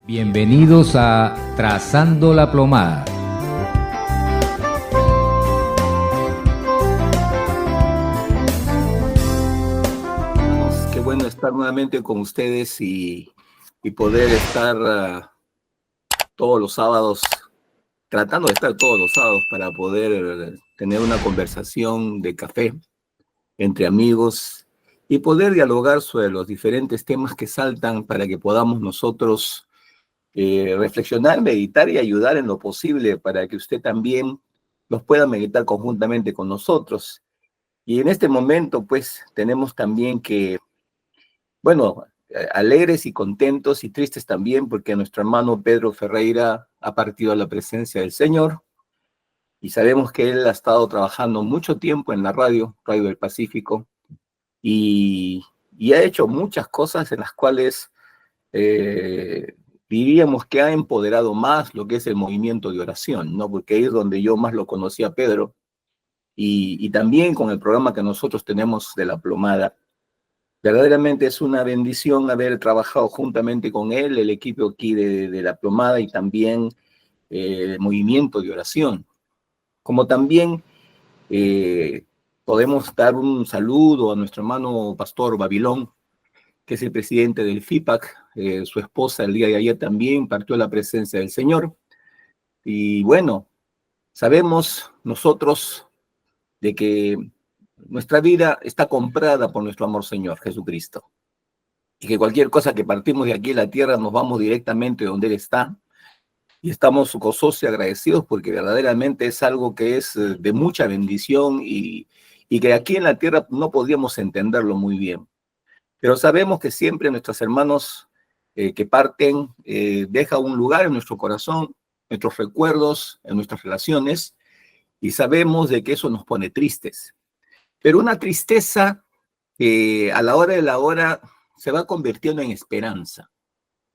Bienvenidos a Trazando la Plomada. Qué bueno estar nuevamente con ustedes y poder estar todos los sábados, tratando de estar todos los sábados para poder tener una conversación de café entre amigos y poder dialogar sobre los diferentes temas que saltan para que podamos nosotros reflexionar, meditar y ayudar en lo posible para que usted también los pueda meditar conjuntamente con nosotros. Y en este momento, pues, tenemos también que, bueno, alegres y contentos y tristes también, porque nuestro hermano Pedro Ferreira ha partido a la presencia del Señor y sabemos que él ha estado trabajando mucho tiempo en la Radio del Pacífico, y ha hecho muchas cosas en las cuales diríamos que ha empoderado más lo que es el movimiento de oración, ¿no? Porque ahí es donde yo más lo conocí a Pedro, y también con el programa que nosotros tenemos de La Plomada. Verdaderamente es una bendición haber trabajado juntamente con él, el equipo aquí de La Plomada, y también el movimiento de oración. Como también podemos dar un saludo a nuestro hermano Pastor Babilón, que es el presidente del FIPAC. Su esposa el día de ayer también partió a la presencia del Señor. Y bueno, sabemos nosotros de que nuestra vida está comprada por nuestro amor Señor Jesucristo, y que cualquier cosa que partimos de aquí en la tierra nos vamos directamente donde Él está, y estamos gozosos y agradecidos porque verdaderamente es algo que es de mucha bendición, y que aquí en la tierra no podríamos entenderlo muy bien. Pero sabemos que siempre nuestros hermanos que parten dejan un lugar en nuestro corazón, nuestros recuerdos, en nuestras relaciones, y sabemos de que eso nos pone tristes. Pero una tristeza a la hora de la hora se va convirtiendo en esperanza,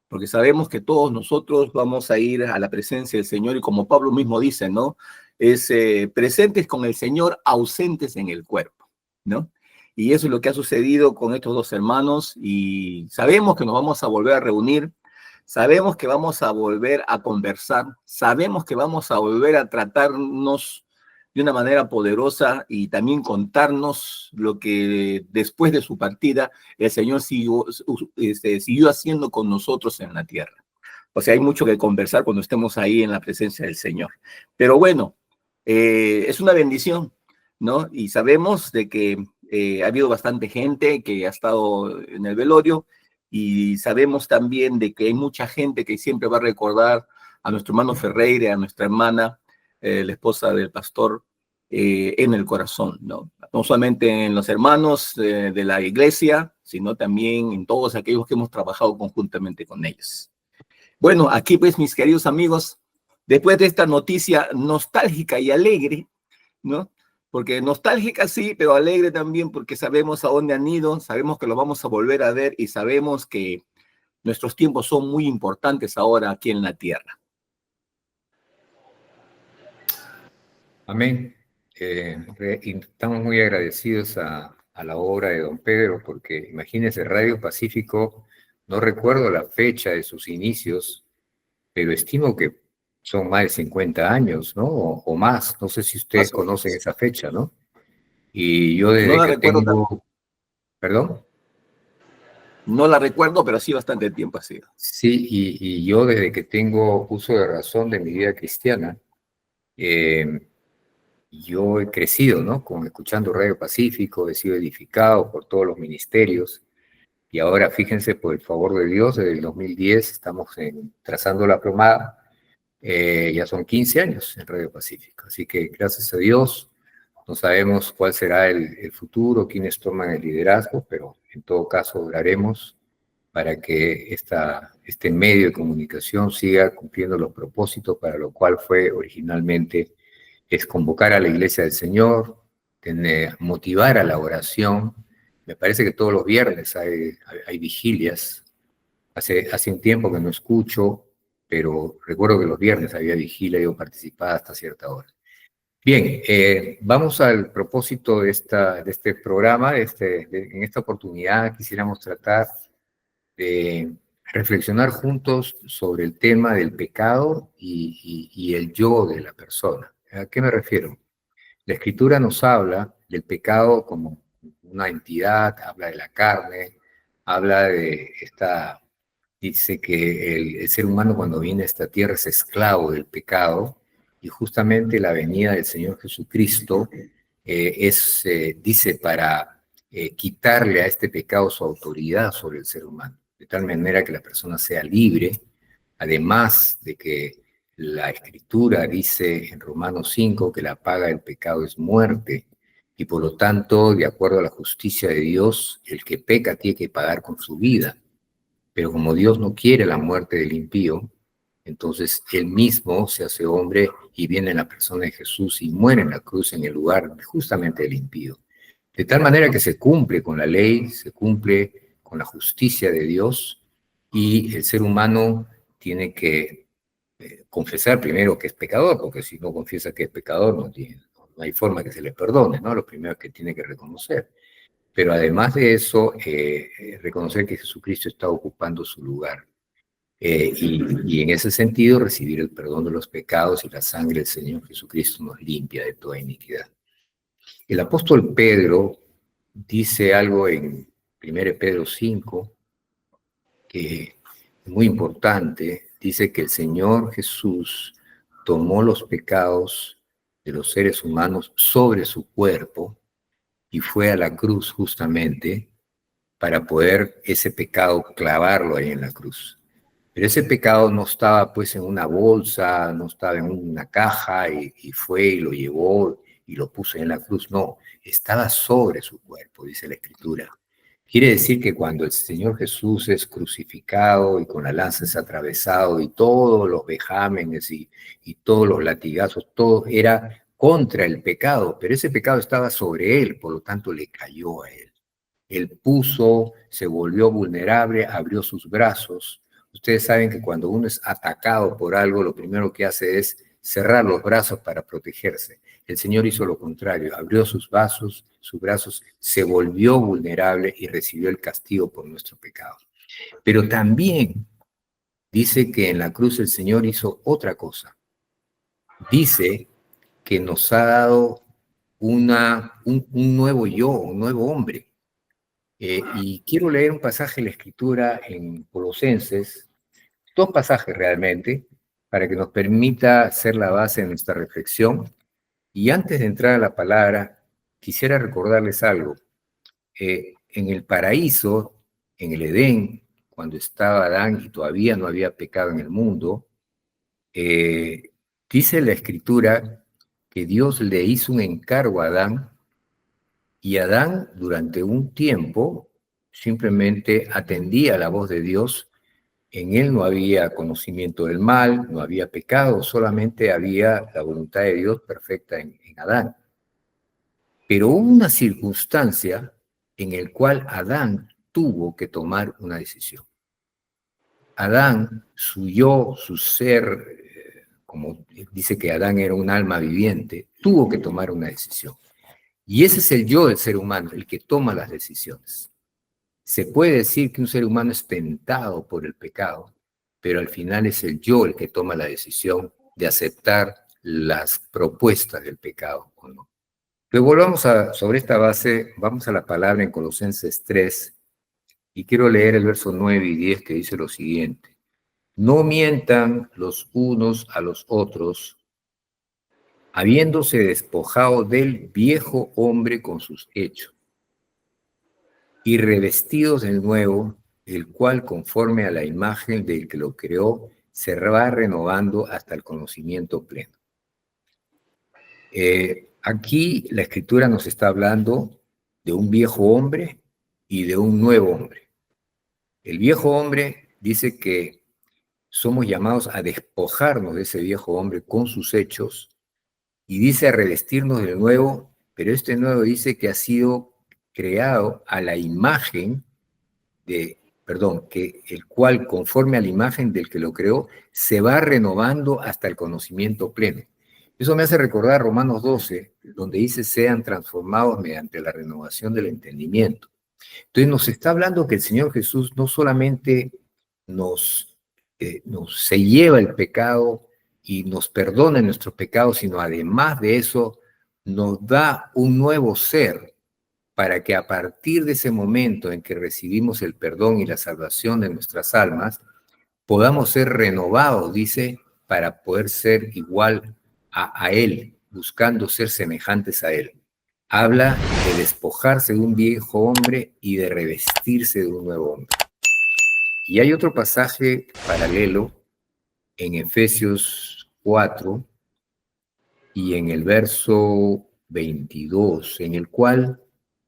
porque sabemos que todos nosotros vamos a ir a la presencia del Señor, y como Pablo mismo dice, ¿no? Es presentes con el Señor, ausentes en el cuerpo, ¿no? Y eso es lo que ha sucedido con estos dos hermanos, y sabemos que nos vamos a volver a reunir, sabemos que vamos a volver a conversar, sabemos que vamos a volver a tratarnos de una manera poderosa, y también contarnos lo que después de su partida el Señor siguió haciendo con nosotros en la tierra. O sea, hay mucho que conversar cuando estemos ahí en la presencia del Señor. Pero bueno, es una bendición, ¿no? Y sabemos de que ha habido bastante gente que ha estado en el velorio, y sabemos también de que hay mucha gente que siempre va a recordar a nuestro hermano Ferreira, a nuestra hermana, la esposa del pastor, en el corazón, ¿no? No solamente en los hermanos de la iglesia, sino también en todos aquellos que hemos trabajado conjuntamente con ellos. Bueno, aquí pues, mis queridos amigos, después de esta noticia nostálgica y alegre, ¿no? Porque nostálgica sí, pero alegre también, porque sabemos a dónde han ido, sabemos que lo vamos a volver a ver, y sabemos que nuestros tiempos son muy importantes ahora aquí en la tierra. Amén. Y estamos muy agradecidos a la obra de don Pedro, porque imagínense, Radio Pacífico, no recuerdo la fecha de sus inicios, pero estimo que son más de 50 años, ¿no? O más. No sé si ustedes conocen esa fecha, ¿no? Y yo desde que tengo... ¿Perdón? No la recuerdo, pero sí bastante tiempo ha sido. Sí, y yo desde que tengo uso de razón de mi vida cristiana, yo he crecido, ¿no? Escuchando Radio Pacífico, he sido edificado por todos los ministerios, y ahora fíjense, por el favor de Dios, desde el 2010 estamos trazando la plomada, ya son 15 años en Radio Pacífico, así que gracias a Dios, no sabemos cuál será el futuro, quiénes toman el liderazgo, pero en todo caso oraremos para que este medio de comunicación siga cumpliendo los propósitos para lo cual fue originalmente, es convocar a la Iglesia del Señor, motivar a la oración. Me parece que todos los viernes hay vigilias. Hace un tiempo que no escucho, pero recuerdo que los viernes había vigilia y yo participaba hasta cierta hora. Bien, vamos al propósito de este programa. En esta oportunidad quisiéramos tratar de reflexionar juntos sobre el tema del pecado y el yo de la persona. ¿A qué me refiero? La Escritura nos habla del pecado como una entidad, habla de la carne, habla de esta, dice que el ser humano cuando viene a esta tierra es esclavo del pecado y justamente la venida del Señor Jesucristo dice, para quitarle a este pecado su autoridad sobre el ser humano, de tal manera que la persona sea libre, además de que la Escritura dice en Romanos 5 que la paga del pecado es muerte, y por lo tanto, de acuerdo a la justicia de Dios, el que peca tiene que pagar con su vida. Pero como Dios no quiere la muerte del impío, entonces Él mismo se hace hombre y viene en la persona de Jesús y muere en la cruz en el lugar justamente del impío. De tal manera que se cumple con la ley, se cumple con la justicia de Dios y el ser humano tiene que confesar primero que es pecador, porque si no confiesa que es pecador no hay forma que se le perdone, ¿no? Lo primero que tiene que reconocer. Pero además de eso, reconocer que Jesucristo está ocupando su lugar. Y en ese sentido, recibir el perdón de los pecados y la sangre del Señor Jesucristo nos limpia de toda iniquidad. El apóstol Pedro dice algo en 1 Pedro 5, que es muy importante. Dice que el Señor Jesús tomó los pecados de los seres humanos sobre su cuerpo y fue a la cruz justamente para poder ese pecado clavarlo ahí en la cruz. Pero ese pecado no estaba pues en una bolsa, no estaba en una caja y fue y lo llevó y lo puso en la cruz. No, estaba sobre su cuerpo, dice la Escritura. Quiere decir que cuando el Señor Jesús es crucificado y con la lanza es atravesado y todos los vejámenes y todos los latigazos, todo era contra el pecado, pero ese pecado estaba sobre él, por lo tanto le cayó a él. Él se volvió vulnerable, abrió sus brazos. Ustedes saben que cuando uno es atacado por algo, lo primero que hace es cerrar los brazos para protegerse. El Señor hizo lo contrario, abrió sus brazos, se volvió vulnerable y recibió el castigo por nuestro pecado. Pero también dice que en la cruz el Señor hizo otra cosa. Dice que nos ha dado un nuevo yo, un nuevo hombre. Y quiero leer un pasaje de la Escritura en Colosenses, dos pasajes realmente, para que nos permita ser la base de nuestra reflexión. Y antes de entrar a la palabra, quisiera recordarles algo. En el paraíso, en el Edén, cuando estaba Adán y todavía no había pecado en el mundo, dice la Escritura que Dios le hizo un encargo a Adán y Adán durante un tiempo simplemente atendía a la voz de Dios. En él no había conocimiento del mal, no había pecado, solamente había la voluntad de Dios perfecta en Adán. Pero hubo una circunstancia en la cual Adán tuvo que tomar una decisión. Adán, su yo, su ser, como dice que Adán era un alma viviente, tuvo que tomar una decisión. Y ese es el yo del ser humano, el que toma las decisiones. Se puede decir que un ser humano es tentado por el pecado, pero al final es el yo el que toma la decisión de aceptar las propuestas del pecado o no. Luego volvamos sobre esta base, vamos a la palabra en Colosenses 3, y quiero leer el verso 9 y 10 que dice lo siguiente. No mientan los unos a los otros, habiéndose despojado del viejo hombre con sus hechos, y revestidos del nuevo, el cual conforme a la imagen del que lo creó, se va renovando hasta el conocimiento pleno. Aquí la Escritura nos está hablando de un viejo hombre y de un nuevo hombre. El viejo hombre dice que somos llamados a despojarnos de ese viejo hombre con sus hechos, y dice a revestirnos del nuevo, pero este nuevo dice que ha sido creado a la imagen que el cual, conforme a la imagen del que lo creó, se va renovando hasta el conocimiento pleno. Eso me hace recordar Romanos 12, donde dice, sean transformados mediante la renovación del entendimiento. Entonces nos está hablando que el Señor Jesús no solamente se lleva el pecado y nos perdona nuestros pecados, sino además de eso nos da un nuevo ser para que a partir de ese momento en que recibimos el perdón y la salvación de nuestras almas, podamos ser renovados, dice, para poder ser igual a Él, buscando ser semejantes a Él. Habla de despojarse de un viejo hombre y de revestirse de un nuevo hombre. Y hay otro pasaje paralelo en Efesios 4 y en el verso 22, en el cual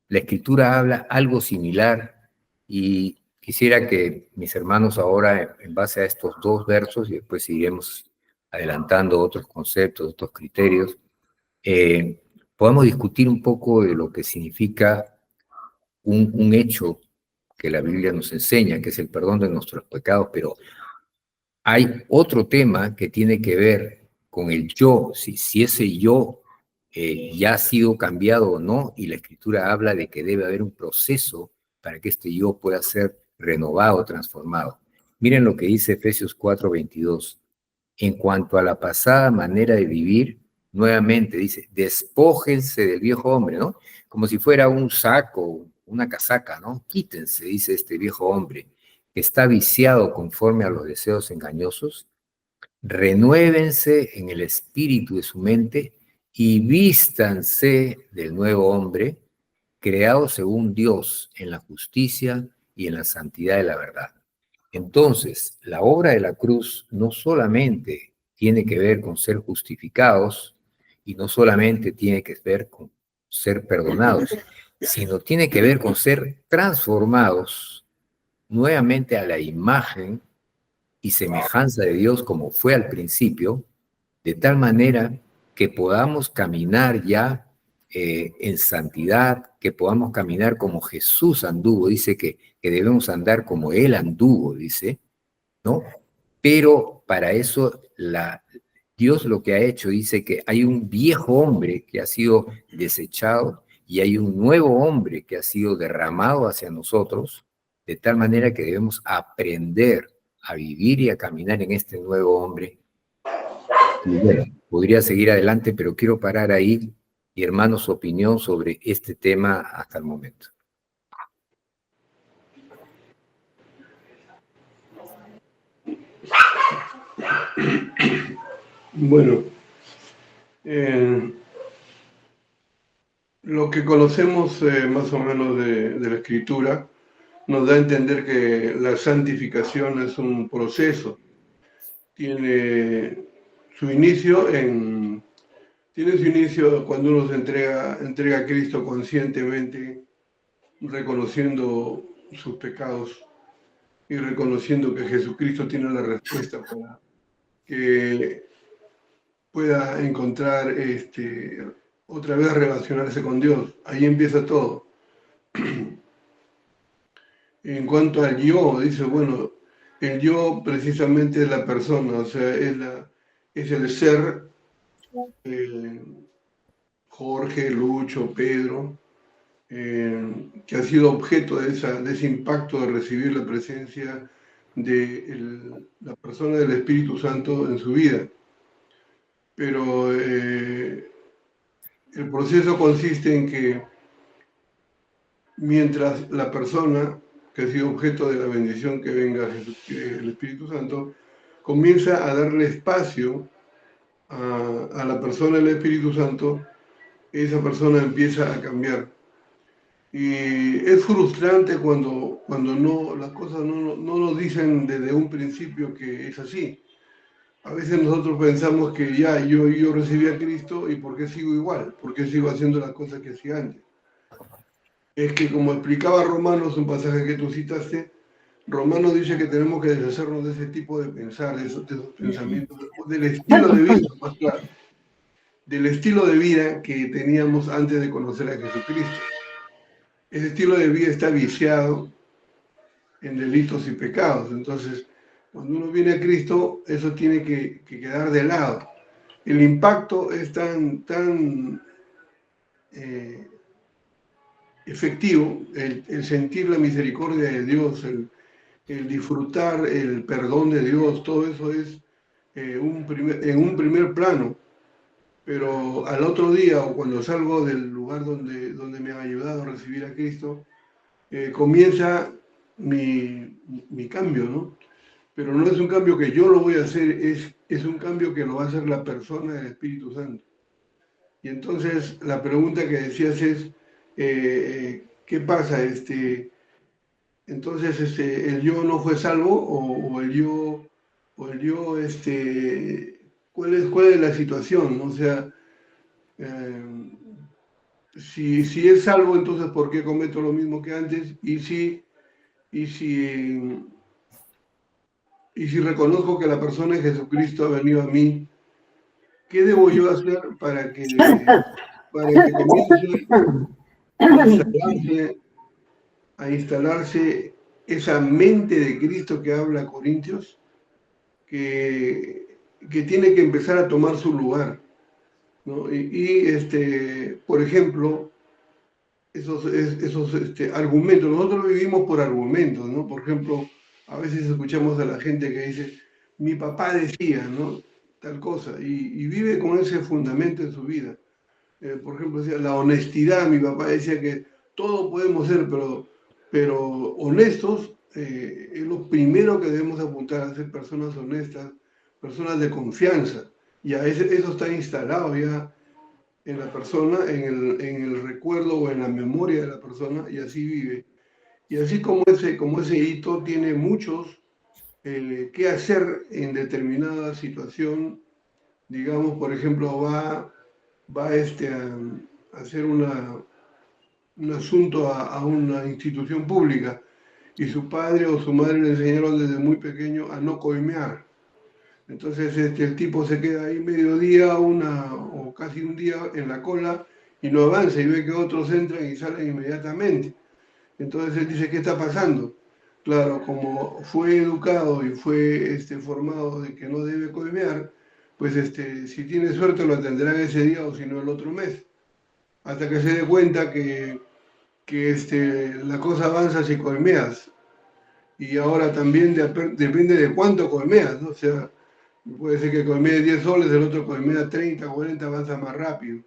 la Escritura habla algo similar, y quisiera que mis hermanos ahora, en base a estos dos versos, y después seguiremos adelantando otros conceptos, otros criterios, podamos discutir un poco de lo que significa un hecho que la Biblia nos enseña, que es el perdón de nuestros pecados, pero hay otro tema que tiene que ver con el yo, si ese yo ya ha sido cambiado o no, y la Escritura habla de que debe haber un proceso para que este yo pueda ser renovado, transformado. Miren lo que dice Efesios 4:22. En cuanto a la pasada manera de vivir, nuevamente dice, despójense del viejo hombre, ¿no? Como si fuera un saco, una casaca, ¿no? Quítense, dice este viejo hombre, que está viciado conforme a los deseos engañosos, renuévense en el espíritu de su mente y vístanse del nuevo hombre, creado según Dios en la justicia y en la santidad de la verdad. Entonces, la obra de la cruz no solamente tiene que ver con ser justificados y no solamente tiene que ver con ser perdonados, sino tiene que ver con ser transformados nuevamente a la imagen y semejanza de Dios como fue al principio, de tal manera que podamos caminar ya en santidad, que podamos caminar como Jesús anduvo, dice que debemos andar como Él anduvo, dice, ¿no? Pero para eso Dios lo que ha hecho, dice que hay un viejo hombre que ha sido desechado y hay un nuevo hombre que ha sido derramado hacia nosotros, de tal manera que debemos aprender a vivir y a caminar en este nuevo hombre. Y bueno, podría seguir adelante, pero quiero parar ahí, y hermanos, su opinión sobre este tema hasta el momento. Bueno, lo que conocemos más o menos de la Escritura nos da a entender que la santificación es un proceso. Tiene su inicio cuando uno se entrega a Cristo conscientemente, reconociendo sus pecados y reconociendo que Jesucristo tiene la respuesta para que pueda encontrar otra vez relacionarse con Dios. Ahí empieza todo. En cuanto al yo, dice, bueno, el yo precisamente es la persona, o sea, es el ser, Jorge, Lucho, Pedro, que ha sido objeto de ese impacto de recibir la presencia de la persona del Espíritu Santo en su vida. Pero el proceso consiste en que mientras la persona que ha sido objeto de la bendición que venga el Espíritu Santo, comienza a darle espacio a la persona del Espíritu Santo, esa persona empieza a cambiar. Y es frustrante cuando no, las cosas no nos dicen desde un principio que es así. A veces nosotros pensamos que ya yo recibí a Cristo y ¿por qué sigo igual? ¿Por qué sigo haciendo las cosas que hacía antes? Es que como explicaba Romanos, un pasaje que tú citaste, Romanos dice que tenemos que deshacernos de ese tipo de pensar, de esos pensamientos, del estilo de vida, más claro, del estilo de vida que teníamos antes de conocer a Jesucristo. Ese estilo de vida está viciado en delitos y pecados. Entonces, cuando uno viene a Cristo, eso tiene que quedar de lado. El impacto es tan efectivo, el sentir la misericordia de Dios, el disfrutar el perdón de Dios, todo eso es en un primer plano. Pero al otro día, o cuando salgo del lugar donde me han ayudado a recibir a Cristo, comienza mi cambio, ¿no? Pero no es un cambio que yo lo voy a hacer, es un cambio que lo va a hacer la persona del Espíritu Santo. Y entonces la pregunta que decías es, ¿qué pasa? Entonces, ¿el yo no fue salvo o el yo, cuál es la situación? O sea, si es salvo, entonces ¿por qué cometo lo mismo que antes? Y si reconozco que la persona de Jesucristo ha venido a mí, ¿qué debo yo hacer para que comience a instalarse esa mente de Cristo que habla Corintios, que tiene que empezar a tomar su lugar, ¿no? Por ejemplo, esos argumentos, nosotros vivimos por argumentos, ¿no? Por ejemplo, a veces escuchamos a la gente que dice, mi papá decía, ¿no? Tal cosa, y vive con ese fundamento en su vida. Por ejemplo, decía, la honestidad, mi papá decía que todo podemos ser, pero honestos, es lo primero que debemos apuntar a ser personas honestas, personas de confianza. Ya eso está instalado ya en la persona, en el recuerdo o en la memoria de la persona, y así vive. Y así como ese hito tiene muchos que hacer en determinada situación, digamos, por ejemplo, va a hacer un asunto a una institución pública y su padre o su madre le enseñaron desde muy pequeño a no coimear. Entonces el tipo se queda ahí medio día, o casi un día en la cola y no avanza y ve que otros entran y salen inmediatamente. Entonces él dice, ¿qué está pasando? Claro, como fue educado y fue formado de que no debe coimear, pues si tiene suerte lo atenderán ese día o si no el otro mes. Hasta que se dé cuenta que la cosa avanza si coimeas. Y ahora también depende de cuánto coimeas, ¿no? O sea, puede ser que coimee 10 soles, el otro coimea 30, 40, avanza más rápido.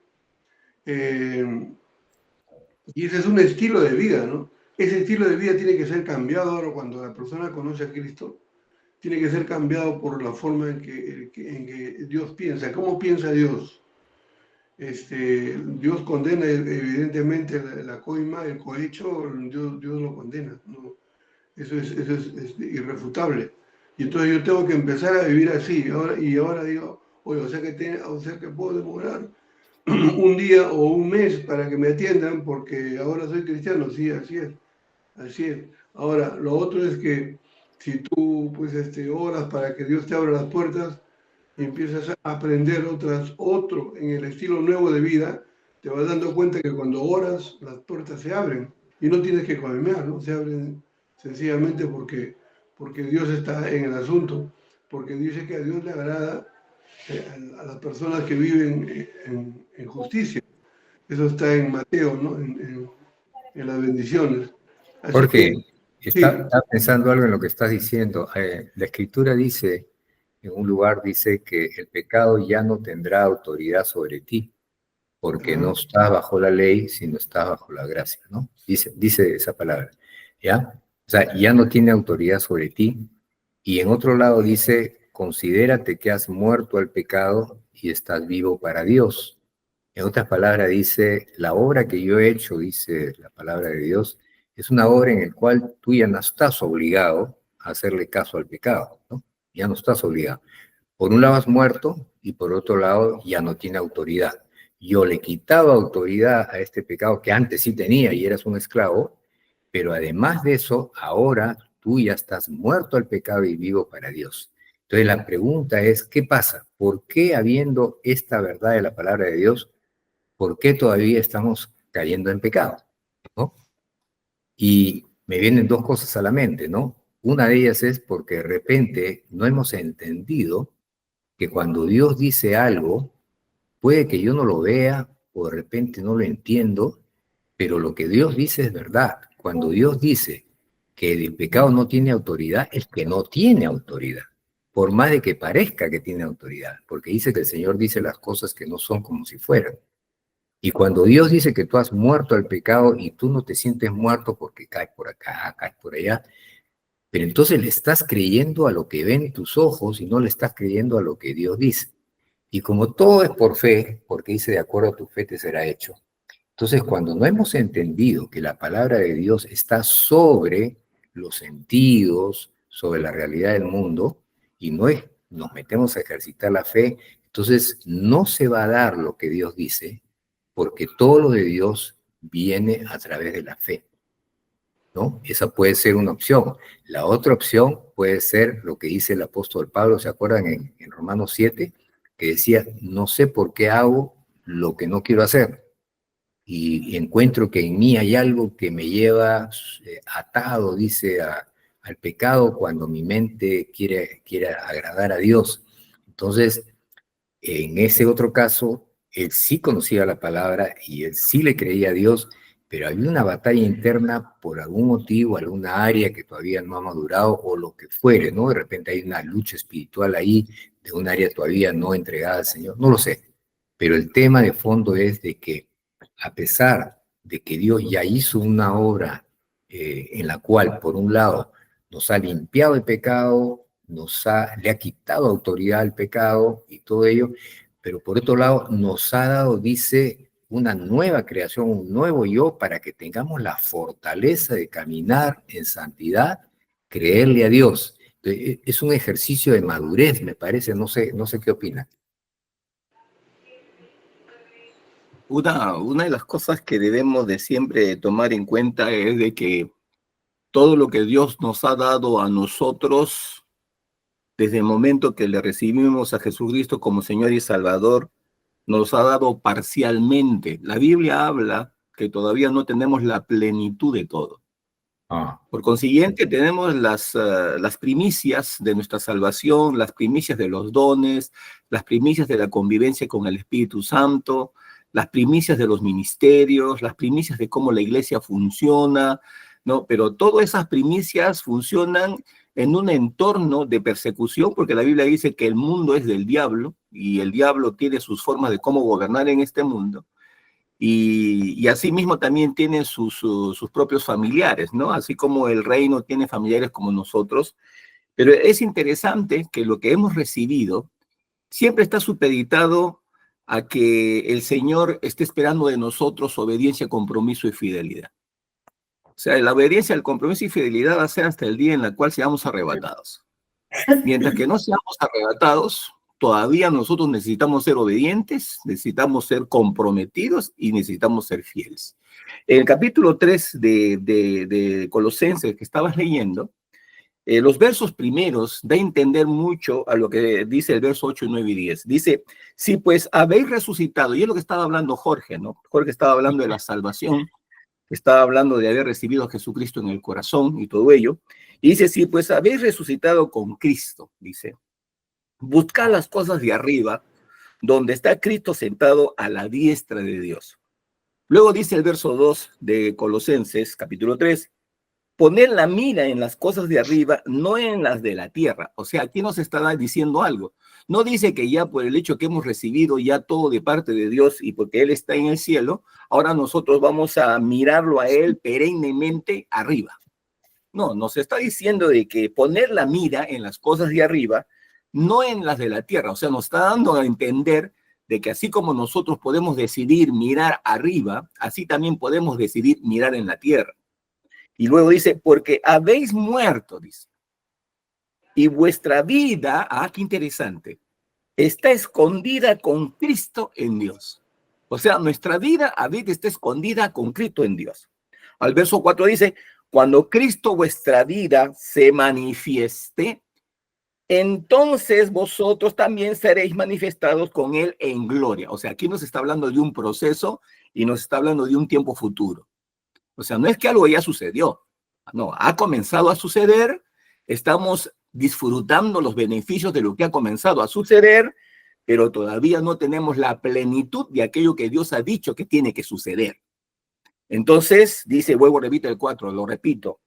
Y ese es un estilo de vida, ¿no? Ese estilo de vida tiene que ser cambiado ahora cuando la persona conoce a Cristo. Tiene que ser cambiado por la forma en que Dios piensa. ¿Cómo piensa Dios? Dios condena evidentemente la coima, el cohecho, Dios lo condena, ¿no? Eso es irrefutable. Y entonces yo tengo que empezar a vivir así. Y ahora digo, oye, o sea que puedo demorar un día o un mes para que me atiendan porque ahora soy cristiano. Sí, así es. Así es. Ahora, lo otro es que si tú pues oras para que Dios te abra las puertas y empiezas a aprender otro en el estilo nuevo de vida, te vas dando cuenta que cuando oras las puertas se abren y no tienes que coimear, ¿no? Se abren sencillamente porque Dios está en el asunto, porque dice que a Dios le agrada a las personas que viven en justicia. Eso está en Mateo, ¿no? En las bendiciones. Así Jorge, que, sí, está pensando algo en lo que estás diciendo. La Escritura dice, en un lugar dice que el pecado ya no tendrá autoridad sobre ti, porque no estás bajo la ley, sino estás bajo la gracia, ¿no? Dice esa palabra, ¿ya? O sea, ya no tiene autoridad sobre ti. Y en otro lado dice, considérate que has muerto al pecado y estás vivo para Dios. En otras palabras dice, la obra que yo he hecho, dice la palabra de Dios, es una obra en la cual tú ya no estás obligado a hacerle caso al pecado, ¿no? Ya no estás obligado. Por un lado has muerto y por otro lado ya no tiene autoridad. Yo le quitaba autoridad a este pecado que antes sí tenía y eras un esclavo, pero además de eso, ahora tú ya estás muerto al pecado y vivo para Dios. Entonces la pregunta es, ¿qué pasa? ¿Por qué habiendo esta verdad de la palabra de Dios, por qué todavía estamos cayendo en pecado? ¿No? Y me vienen dos cosas a la mente, ¿no? Una de ellas es porque de repente no hemos entendido que cuando Dios dice algo, puede que yo no lo vea o de repente no lo entiendo, pero lo que Dios dice es verdad. Cuando Dios dice que el pecado no tiene autoridad es que no tiene autoridad, por más de que parezca que tiene autoridad, porque dice que el Señor dice las cosas que no son como si fueran. Y cuando Dios dice que tú has muerto al pecado y tú no te sientes muerto porque caes por acá, caes por allá, pero entonces le estás creyendo a lo que ven tus ojos y no le estás creyendo a lo que Dios dice. Y como todo es por fe, porque dice de acuerdo a tu fe te será hecho. Entonces, cuando no hemos entendido que la palabra de Dios está sobre los sentidos, sobre la realidad del mundo, y nos metemos a ejercitar la fe, entonces no se va a dar lo que Dios dice, porque todo lo de Dios viene a través de la fe, ¿no? Esa puede ser una opción. La otra opción puede ser lo que dice el apóstol Pablo, ¿se acuerdan en Romanos 7? Que decía, no sé por qué hago lo que no quiero hacer. Y encuentro que en mí hay algo que me lleva atado, dice, al pecado cuando mi mente quiere agradar a Dios. Entonces, en ese otro caso, él sí conocía la palabra y él sí le creía a Dios, pero había una batalla interna por algún motivo, alguna área que todavía no ha madurado o lo que fuere, ¿no? De repente hay una lucha espiritual ahí de un área todavía no entregada al Señor, no lo sé. Pero el tema de fondo es de que a pesar de que Dios ya hizo una obra en la cual, por un lado, nos ha limpiado el pecado, le ha quitado autoridad al pecado y todo ello, pero por otro lado nos ha dado, dice, una nueva creación, un nuevo yo para que tengamos la fortaleza de caminar en santidad, creerle a Dios. Es un ejercicio de madurez, me parece, no sé qué opinan. Una de las cosas que debemos de siempre tomar en cuenta es de que todo lo que Dios nos ha dado a nosotros, desde el momento que le recibimos a Jesucristo como Señor y Salvador, nos ha dado parcialmente. La Biblia habla que todavía no tenemos la plenitud de todo. Por consiguiente, tenemos las primicias de nuestra salvación, las primicias de los dones, las primicias de la convivencia con el Espíritu Santo, las primicias de los ministerios, las primicias de cómo la iglesia funciona, ¿no? Pero todas esas primicias funcionan en un entorno de persecución, porque la Biblia dice que el mundo es del diablo, y el diablo tiene sus formas de cómo gobernar en este mundo. Y asimismo también tiene sus propios familiares, ¿no? Así como el reino tiene familiares como nosotros. Pero es interesante que lo que hemos recibido siempre está supeditado a que el Señor esté esperando de nosotros obediencia, compromiso y fidelidad. O sea, la obediencia, el compromiso y fidelidad va a ser hasta el día en el cual seamos arrebatados. Mientras que no seamos arrebatados, todavía nosotros necesitamos ser obedientes, necesitamos ser comprometidos y necesitamos ser fieles. En el capítulo 3 de Colosenses que estabas leyendo, los versos primeros da a entender mucho a lo que dice el verso 8, 9 y 10. Dice, si pues habéis resucitado, y es lo que estaba hablando Jorge, ¿no? Jorge estaba hablando de la salvación, estaba hablando de haber recibido a Jesucristo en el corazón y todo ello. Y dice, si pues habéis resucitado con Cristo, dice, buscad las cosas de arriba, donde está Cristo sentado a la diestra de Dios. Luego dice el verso 2 de Colosenses, capítulo 3, poner la mira en las cosas de arriba, no en las de la tierra. O sea, aquí nos está diciendo algo. No dice que ya por el hecho que hemos recibido ya todo de parte de Dios y porque Él está en el cielo, ahora nosotros vamos a mirarlo a Él perennemente arriba. No, nos está diciendo de que poner la mira en las cosas de arriba, no en las de la tierra. O sea, nos está dando a entender de que así como nosotros podemos decidir mirar arriba, así también podemos decidir mirar en la tierra. Y luego dice, porque habéis muerto, dice, y vuestra vida, qué interesante, está escondida con Cristo en Dios. O sea, nuestra vida ahorita está escondida con Cristo en Dios. Al verso 4 dice, cuando Cristo vuestra vida se manifieste, entonces vosotros también seréis manifestados con Él en gloria. O sea, aquí nos está hablando de un proceso y nos está hablando de un tiempo futuro. O sea, no es que algo ya sucedió. No, ha comenzado a suceder. Estamos disfrutando los beneficios de lo que ha comenzado a suceder, pero todavía no tenemos la plenitud de aquello que Dios ha dicho que tiene que suceder. Entonces, dice, vuelvo, repito el 4, lo repito.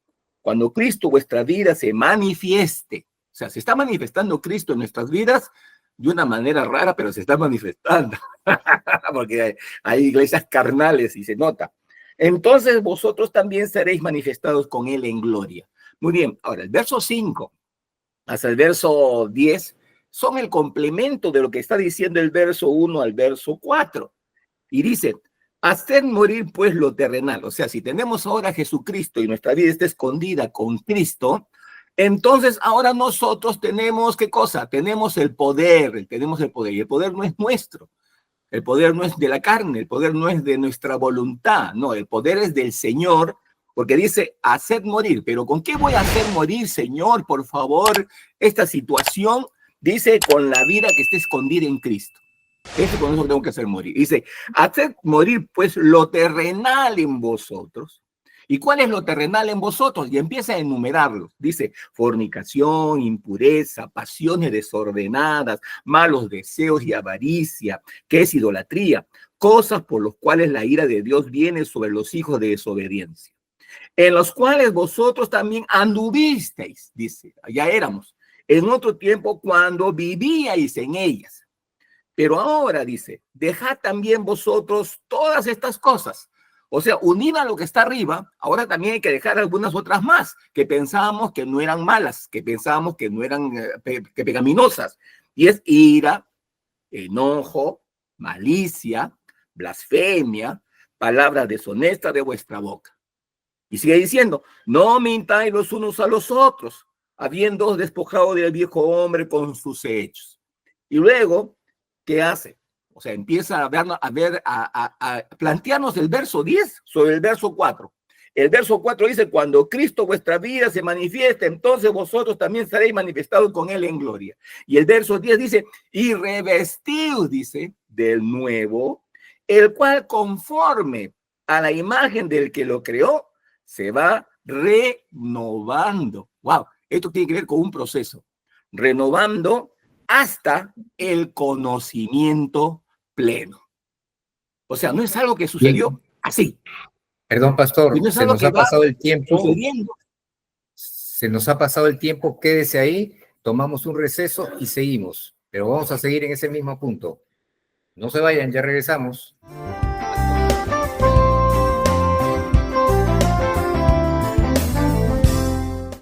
cuando Cristo vuestra vida se manifieste. O sea, se está manifestando Cristo en nuestras vidas de una manera rara, pero se está manifestando. Porque hay iglesias carnales y se nota. Entonces vosotros también seréis manifestados con Él en gloria. Muy bien, ahora el verso 5 hasta el verso 10 son el complemento de lo que está diciendo el verso 1 al verso 4. Y dice, haced morir pues lo terrenal. O sea, si tenemos ahora a Jesucristo y nuestra vida está escondida con Cristo, entonces ahora nosotros tenemos, ¿qué cosa? Tenemos el poder, y el poder no es nuestro. El poder no es de la carne, el poder no es de nuestra voluntad, no, el poder es del Señor, porque dice, haced morir. ¿Pero con qué voy a hacer morir, Señor? Por favor, esta situación, dice, con la vida que está escondida en Cristo. Eso con eso tengo que hacer morir. Dice, haced morir pues lo terrenal en vosotros. ¿Y cuál es lo terrenal en vosotros? Y empieza a enumerarlos. Dice, fornicación, impureza, pasiones desordenadas, malos deseos y avaricia, que es idolatría, cosas por las cuales la ira de Dios viene sobre los hijos de desobediencia, en los cuales vosotros también anduvisteis, dice, allá éramos, en otro tiempo cuando vivíais en ellas. Pero ahora dice, dejad también vosotros todas estas cosas. O sea, unida a lo que está arriba, ahora también hay que dejar algunas otras más, que pensábamos que no eran malas, que pensábamos que no eran pecaminosas. Y es ira, enojo, malicia, blasfemia, palabras deshonestas de vuestra boca. Y sigue diciendo, no mintáis los unos a los otros, habiendo despojado del viejo hombre con sus hechos. Y luego, ¿qué hace? O sea, empieza a plantearnos el verso 10 sobre el verso 4. El verso 4 dice, cuando Cristo vuestra vida se manifieste, entonces vosotros también seréis manifestados con Él en gloria. Y el verso 10 dice, y revestidos, dice, del nuevo, el cual conforme a la imagen del que lo creó, se va renovando. Wow, esto tiene que ver con un proceso. Renovando hasta el conocimiento pleno. O sea, no es algo que sucedió así. Perdón, pastor, No es se algo nos que ha pasado el tiempo. Sucediendo. Se nos ha pasado el tiempo, quédese ahí, tomamos un receso y seguimos. Pero vamos a seguir en ese mismo punto. No se vayan, ya regresamos.